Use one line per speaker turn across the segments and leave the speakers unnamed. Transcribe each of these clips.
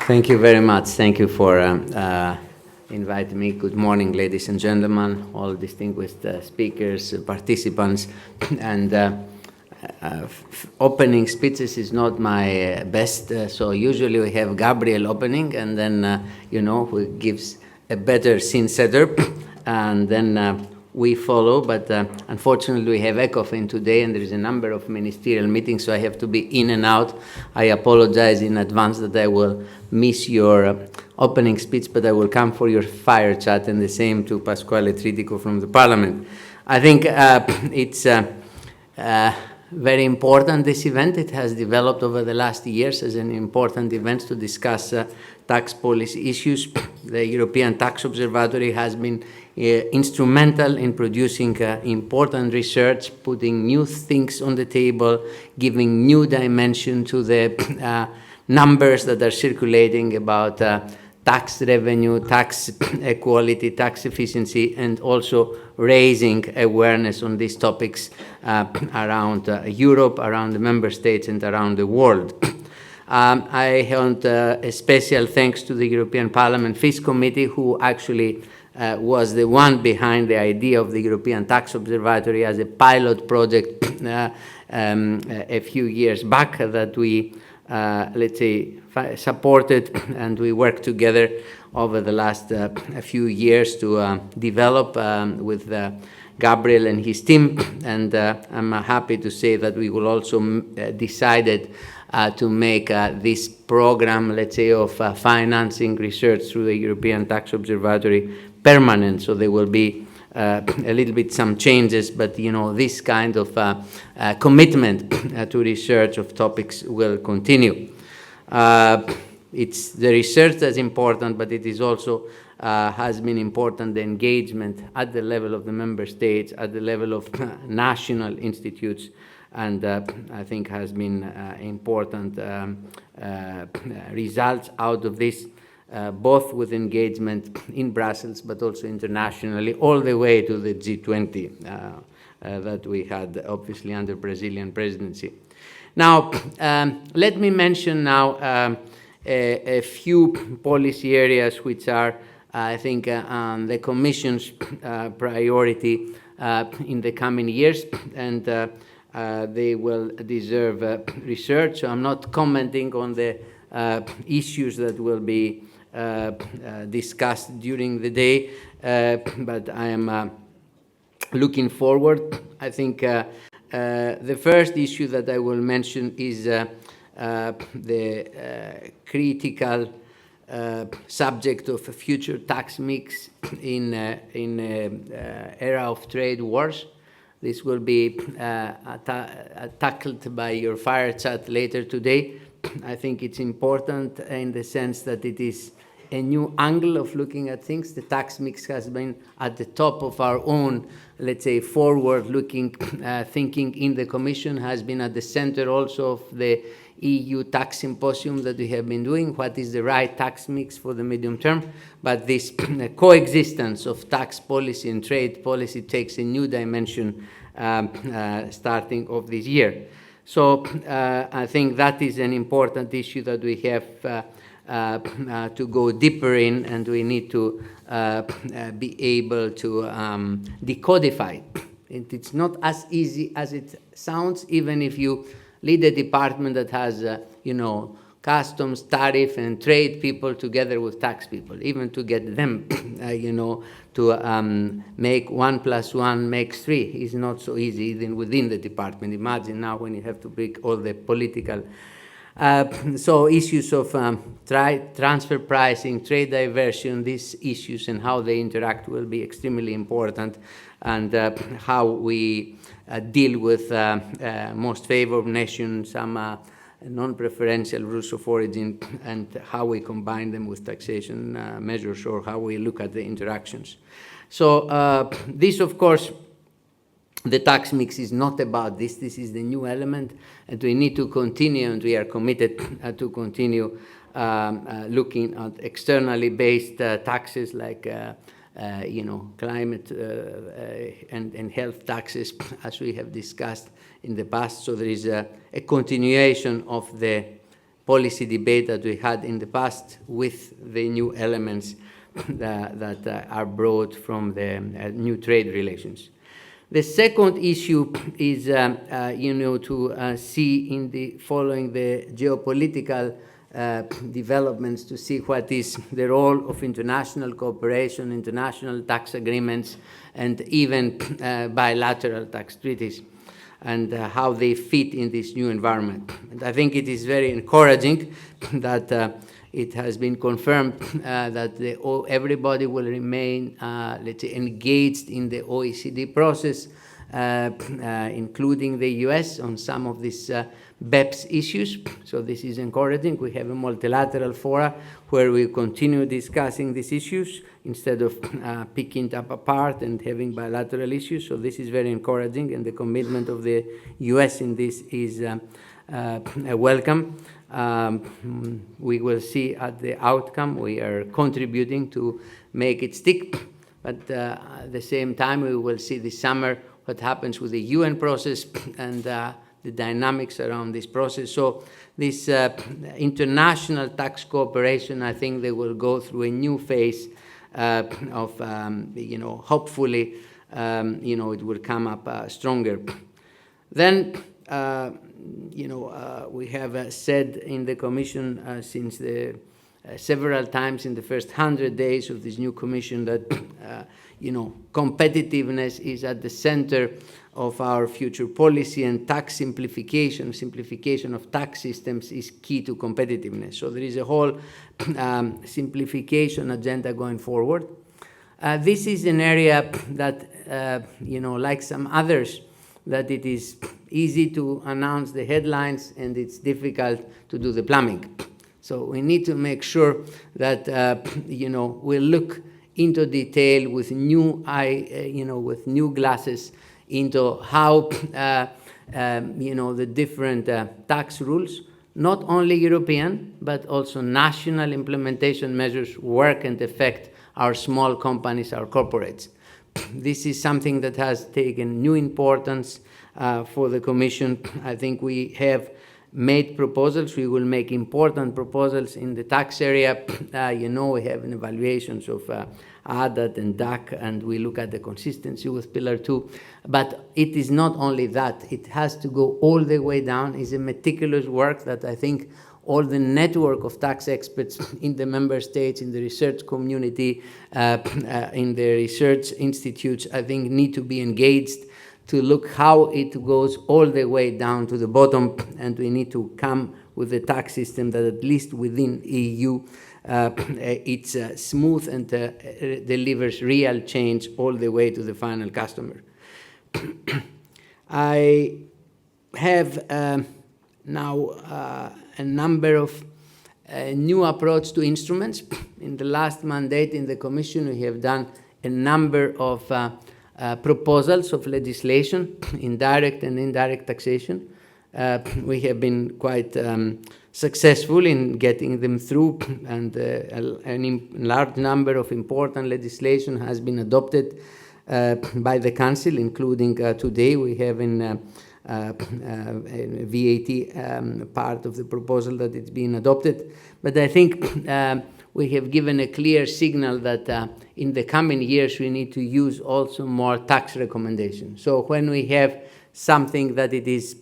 Thank you very much. Thank you for inviting me. Good morning, ladies and gentlemen, all distinguished speakers, participants. And opening speeches is not my best, so usually we have Gabriel opening, and then, who gives a better scene setter, and then we follow, but unfortunately we have ECOFIN today and there is a number of ministerial meetings, so I have to be in and out. I apologize in advance that I will miss your opening speech, but I will come for your fire chat, and the same to Pasquale Tritico from the Parliament. I think it's very important, this event. It has developed over the last years as an important event to discuss tax policy issues. The European Tax Observatory has been instrumental in producing important research, putting new things on the table, giving new dimension to the numbers that are circulating about tax revenue, tax equality, tax efficiency, and also raising awareness on these topics around Europe, around the member states, and around the world. I want a special thanks to the European Parliament Fisc Committee, who actually was the one behind the idea of the European Tax Observatory as a pilot project a few years back that we, supported, and we worked together over the last few years to develop with Gabriel and his team, and I'm happy to say that we will also decided to make this program, of financing research through the European Tax Observatory permanent. So there will be a little bit some changes, but this kind of commitment to research of topics will continue. It's the research that's important, but it is also has been important, the engagement at the level of the member states, at the level of national institutes, and I think has been important results out of this, both with engagement in Brussels, but also internationally, all the way to the G20 that we had, obviously, under Brazilian presidency. Now, let me mention now a few policy areas which are, I think, the Commission's priority in the coming years, and they will deserve research. So I'm not commenting on the issues that will be discussed during the day, but I am looking forward. I think the first issue that I will mention is the critical subject of a future tax mix in era of trade wars. This will be tackled by your fire chat later today. I think it's important in the sense that it is a new angle of looking at things. The tax mix has been at the top of our own, forward-looking thinking in the Commission, has been at the center also of the EU Tax Symposium that we have been doing. What is the right tax mix for the medium term? But this coexistence of tax policy and trade policy takes a new dimension starting of this year. So I think that is an important issue that we have to go deeper in, and we need to be able to decodify it. It's not as easy as it sounds, even if you lead a department that has, customs, tariff, and trade people together with tax people. Even to get them, to make 1 + 1 makes 3 is not so easy even within the department. Imagine now when you have to break all the political. So issues of transfer pricing, trade diversion, these issues and how they interact will be extremely important, and how we deal with most favored nations, some non-preferential rules of origin, and how we combine them with taxation measures, or how we look at the interactions. So this, of course, the tax mix is not about this. This is the new element, and we need to continue, and we are committed to continue looking at externally based taxes like climate and health taxes, as we have discussed in the past. So there is a continuation of the policy debate that we had in the past with the new elements that are brought from the new trade relations. The second issue is, to see in the following the geopolitical developments, to see what is the role of international cooperation, international tax agreements, and even bilateral tax treaties, and how they fit in this new environment. And I think it is very encouraging that it has been confirmed that everybody will remain, let's say, engaged in the OECD process, including the US on some of these BEPS issues. So this is encouraging. We have a multilateral fora where we continue discussing these issues instead of picking up apart and having bilateral issues. So this is very encouraging, and the commitment of the US in this is welcome. We will see at the outcome. We are contributing to make it stick, but at the same time, we will see this summer what happens with the UN process and the dynamics around this process. So this international tax cooperation, I think they will go through a new phase of, hopefully, it will come up stronger. Then, we have said in the Commission since several times in the first 100 days of this new Commission that, competitiveness is at the center of our future policy, and tax simplification of tax systems is key to competitiveness. So there is a whole simplification agenda going forward. This is an area that, like some others, that it is easy to announce the headlines and it's difficult to do the plumbing. So we need to make sure that, we look into detail with new with new glasses into how, the different tax rules, not only European, but also national implementation measures work and affect our small companies, our corporates. This is something that has taken new importance for the Commission. I think we have made proposals. We will make important proposals in the tax area. We have an evaluations of ADAT and DAC, and we look at the consistency with Pillar 2. But it is not only that. It has to go all the way down. It's a meticulous work that I think all the network of tax experts in the member states, in the research community, in the research institutes, I think need to be engaged to look how it goes all the way down to the bottom, and we need to come with a tax system that at least within EU it's smooth and delivers real change all the way to the final customer. I have now a number of new approach to instruments. In the last mandate in the Commission, we have done a number of proposals of legislation, indirect and indirect taxation. We have been quite successful in getting them through, and a large number of important legislation has been adopted by the Council, including today we have in VAT part of the proposal that it's been adopted. But I think we have given a clear signal that in the coming years we need to use also more tax recommendations. So when we have something that it is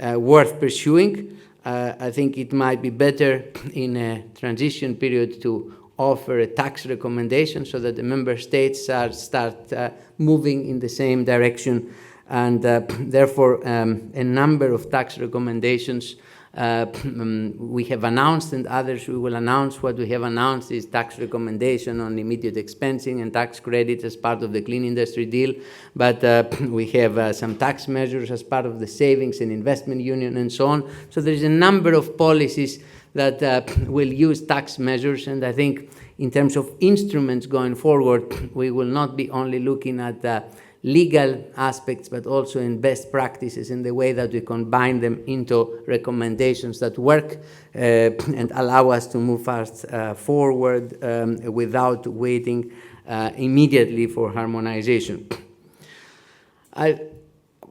worth pursuing, I think it might be better in a transition period to offer a tax recommendation so that the member states start moving in the same direction. And therefore, a number of tax recommendations we have announced, and others we will announce. What we have announced is tax recommendation on immediate expensing and tax credits as part of the clean industry deal. But we have some tax measures as part of the savings and investment union and so on. So there is a number of policies that will use tax measures. And I think in terms of instruments going forward, we will not be only looking at legal aspects, but also in best practices in the way that we combine them into recommendations that work and allow us to move fast forward without waiting immediately for harmonization.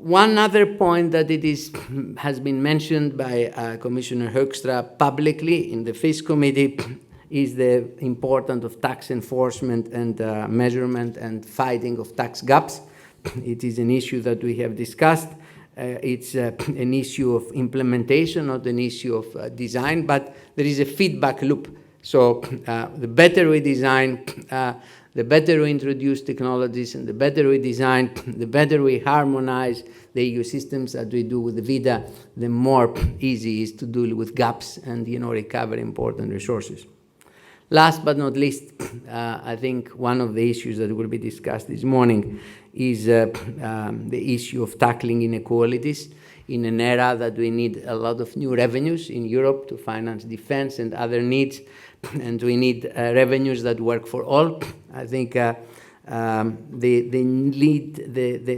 One other point that has been mentioned by Commissioner Hoekstra publicly in the FIS committee is the importance of tax enforcement and measurement and fighting of tax gaps. It is an issue that we have discussed. It's an issue of implementation, not an issue of design, but there is a feedback loop. So the better we design, the better we introduce technologies, and the better we design, the better we harmonize the EU systems that we do with the VIDA, the more easy it is to deal with gaps and recover important resources. Last but not least, I think one of the issues that will be discussed this morning is the issue of tackling inequalities in an era that we need a lot of new revenues in Europe to finance defense and other needs, and we need revenues that work for all. I think the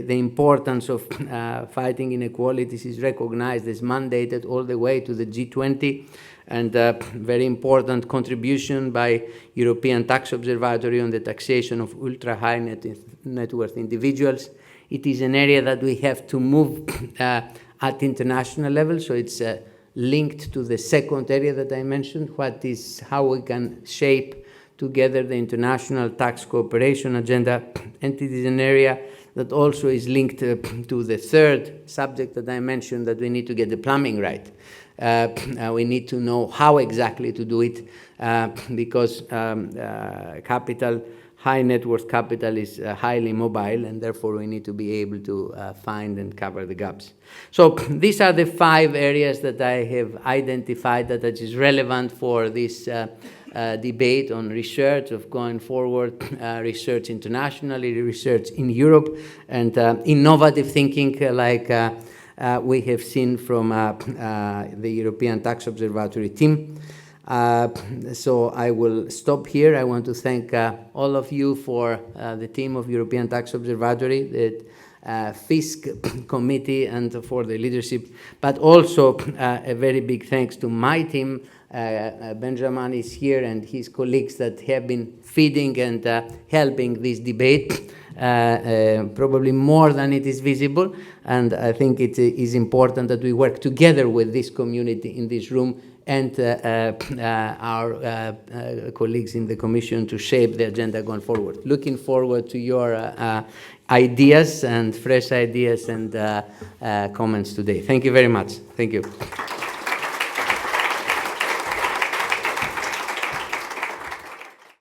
importance of fighting inequalities is recognized as mandated all the way to the G20, and very important contribution by European Tax Observatory on the taxation of ultra-high net worth individuals. It is an area that we have to move at international level, so it's linked to the second area that I mentioned, how we can shape together the international tax cooperation agenda, and it is an area that also is linked to the third subject that I mentioned, that we need to get the plumbing right. We need to know how exactly to do it, because high net worth capital is highly mobile, and therefore we need to be able to find and cover the gaps. So these are the 5 areas that I have identified that is relevant for this debate on research of going forward, research internationally, research in Europe, and innovative thinking like we have seen from the European Tax Observatory team. So I will stop here. I want to thank all of you for the team of European Tax Observatory, the FISC committee, and for the leadership, but also a very big thanks to my team. Benjamin is here and his colleagues that have been feeding and helping this debate, probably more than it is visible. And I think it is important that we work together with this community in this room and our colleagues in the Commission to shape the agenda going forward. Looking forward to your ideas and fresh ideas and comments today. Thank you very much. Thank you.